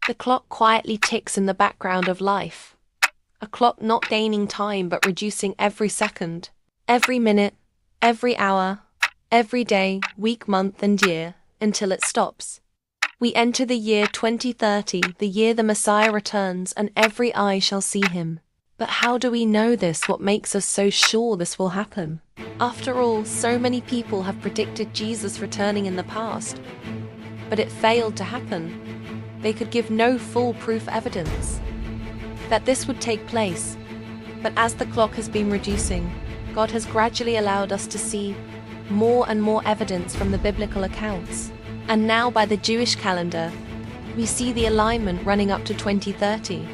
The clock quietly ticks in the background of life. A clock not gaining time but reducing every second, every minute, every hour, every day, week, month, and year, until it stops. We enter the year 2030, the year the Messiah returns, and every eye shall see him. But how do we know this? What makes us so sure this will happen? After all, so many people have predicted Jesus returning in the past, but it failed to happen. They could give no foolproof evidence that this would take place. But as the clock has been reducing, God has gradually allowed us to see more and more evidence from the biblical accounts. And now by the Jewish calendar, we see the alignment running up to 2030,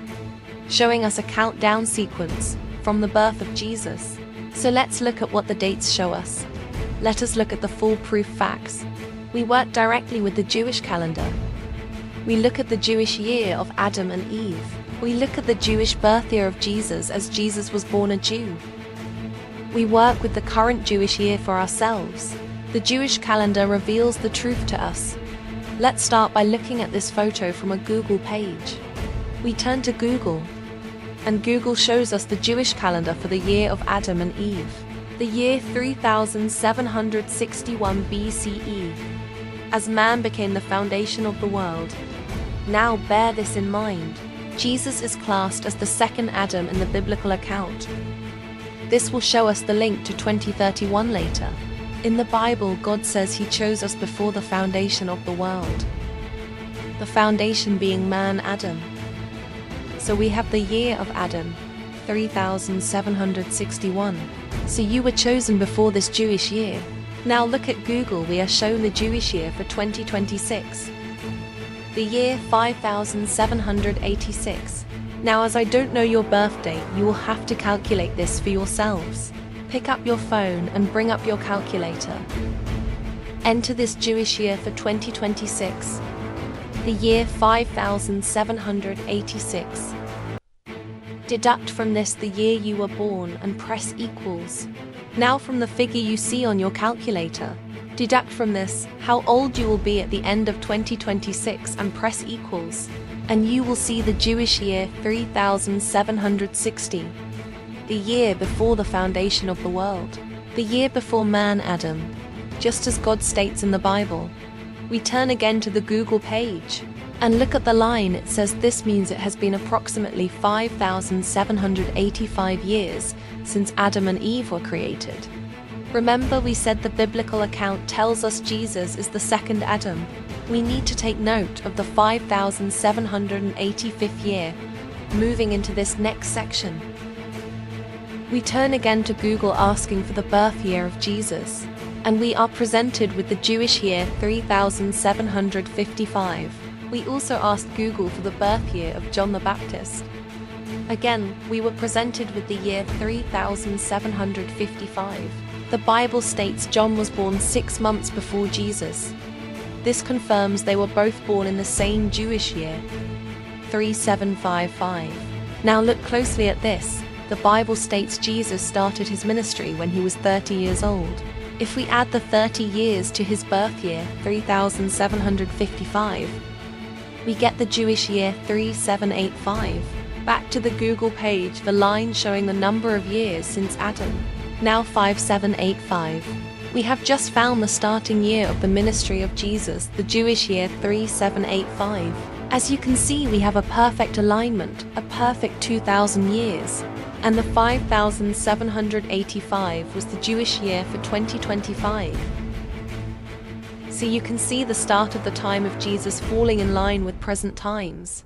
showing us a countdown sequence from the birth of Jesus. So let's look at what the dates show us. Let us look at the foolproof facts. We work directly with the Jewish calendar. We look at the Jewish year of Adam and Eve. We look at the Jewish birth year of Jesus, as Jesus was born a Jew. We work with the current Jewish year for ourselves. The Jewish calendar reveals the truth to us. Let's start by looking at this photo from a Google page. We turn to Google, and Google shows us the Jewish calendar for the year of Adam and Eve, the year 3761 BCE, as man became the foundation of the world. Now bear this in mind. Jesus is classed as the second Adam in the biblical account. This will show us the link to 2031 later. In the Bible, God says he chose us before the foundation of the world. The foundation being man, Adam. So we have the year of Adam, 3761. So you were chosen before this Jewish year. Now look at Google, we are shown the Jewish year for 2026. The year 5786. Now as I don't know your birth date, you will have to calculate this for yourselves. Pick up your phone and bring up your calculator. Enter this Jewish year for 2026. The year 5786. Deduct from this the year you were born and press equals. Now from the figure you see on your calculator, deduct from this how old you will be at the end of 2026 and press equals, and you will see the Jewish year 3760, the year before the foundation of the world, the year before man, Adam, just as God states in the Bible. We turn again to the Google page and look at the line. It says this means it has been approximately 5785 years since Adam and Eve were created. Remember, we said the biblical account tells us Jesus is the second Adam. We need to take note of the 5785th year, moving into this next section. We turn again to Google asking for the birth year of Jesus, and we are presented with the Jewish year 3755. We also asked Google for the birth year of John the Baptist. Again, we were presented with the year 3755. The Bible states John was born 6 months before Jesus. This confirms they were both born in the same Jewish year, 3755. Now look closely at this. The Bible states Jesus started his ministry when he was 30 years old. If we add the 30 years to his birth year, 3755, we get the Jewish year 3785. Back to the Google page, the line showing the number of years since Adam. Now 5785. We have just found the starting year of the ministry of Jesus, the Jewish year 3785. As you can see, we have a perfect alignment, a perfect 2000 years. And the 5785 was the Jewish year for 2025. So you can see the start of the time of Jesus falling in line with present times.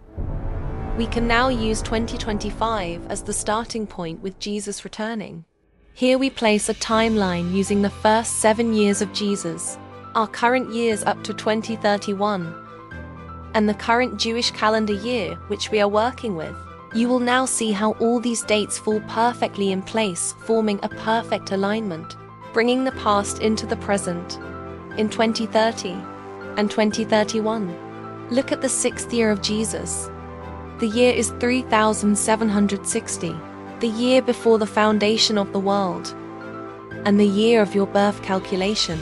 We can now use 2025 as the starting point with Jesus returning. Here we place a timeline using the first 7 years of Jesus, our current years up to 2031, and the current Jewish calendar year which we are working with. You will now see how all these dates fall perfectly in place, forming a perfect alignment, bringing the past into the present, in 2030 and 2031. Look at the 6th year of Jesus. The year is 3760, the year before the foundation of the world, and the year of your birth calculation.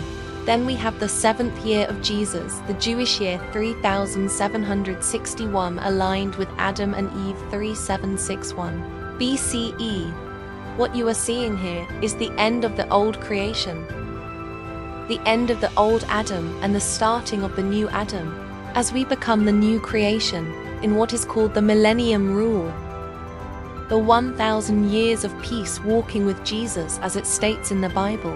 Then we have the 7th year of Jesus, the Jewish year 3761, aligned with Adam and Eve 3761 BCE. What you are seeing here is the end of the old creation, the end of the old Adam and the starting of the new Adam, as we become the new creation in what is called the Millennium Rule. The 1,000 years of peace walking with Jesus, as it states in the Bible.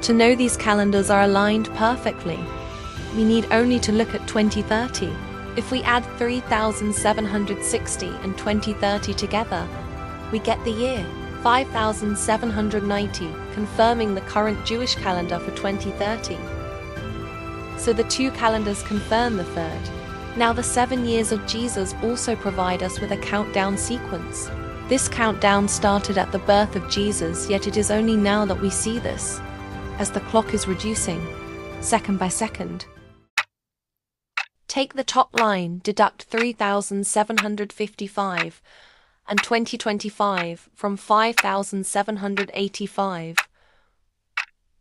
To know these calendars are aligned perfectly, we need only to look at 2030. If we add 3,760 and 2030 together, we get the year 5,790, confirming the current Jewish calendar for 2030. So the two calendars confirm the third. Now the 7 years of Jesus also provide us with a countdown sequence. This countdown started at the birth of Jesus, yet it is only now that we see this, as the clock is reducing, second by second. Take the top line, deduct 3,755 and 2025 from 5,785.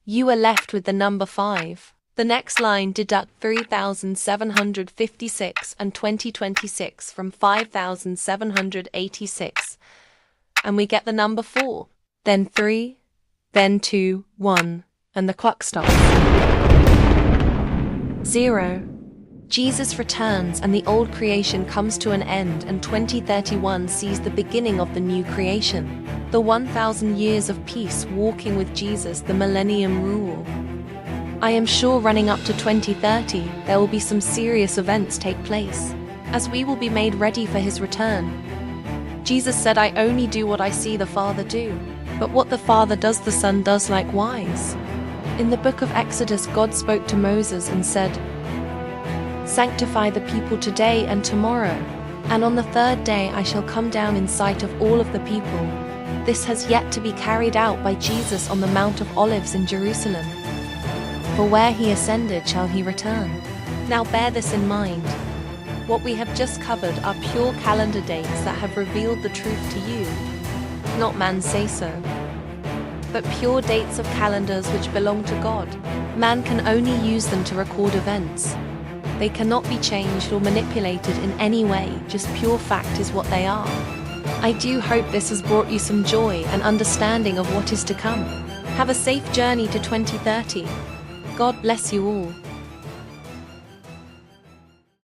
You are left with the number 5. The next line, deduct 3,756 and 2026 from 5,786, and we get the number 4. Then 3, then 2, 1, and the clock stops. 0. Jesus returns and the old creation comes to an end, and 2031 sees the beginning of the new creation. The 1,000 years of peace walking with Jesus, the Millennium Rule. I am sure running up to 2030, there will be some serious events take place, as we will be made ready for his return. Jesus said, "I only do what I see the Father do." But what the Father does, the Son does likewise. In the book of Exodus, God spoke to Moses and said, "Sanctify the people today and tomorrow, and on the 3rd day I shall come down in sight of all of the people." This has yet to be carried out by Jesus on the Mount of Olives in Jerusalem. For where he ascended shall he return. Now bear this in mind. What we have just covered are pure calendar dates that have revealed the truth to you. Not man say so, but pure dates of calendars which belong to God. Man can only use them to record events. They cannot be changed or manipulated in any way, just pure fact is what they are. I do hope this has brought you some joy and understanding of what is to come. Have a safe journey to 2030. God bless you all.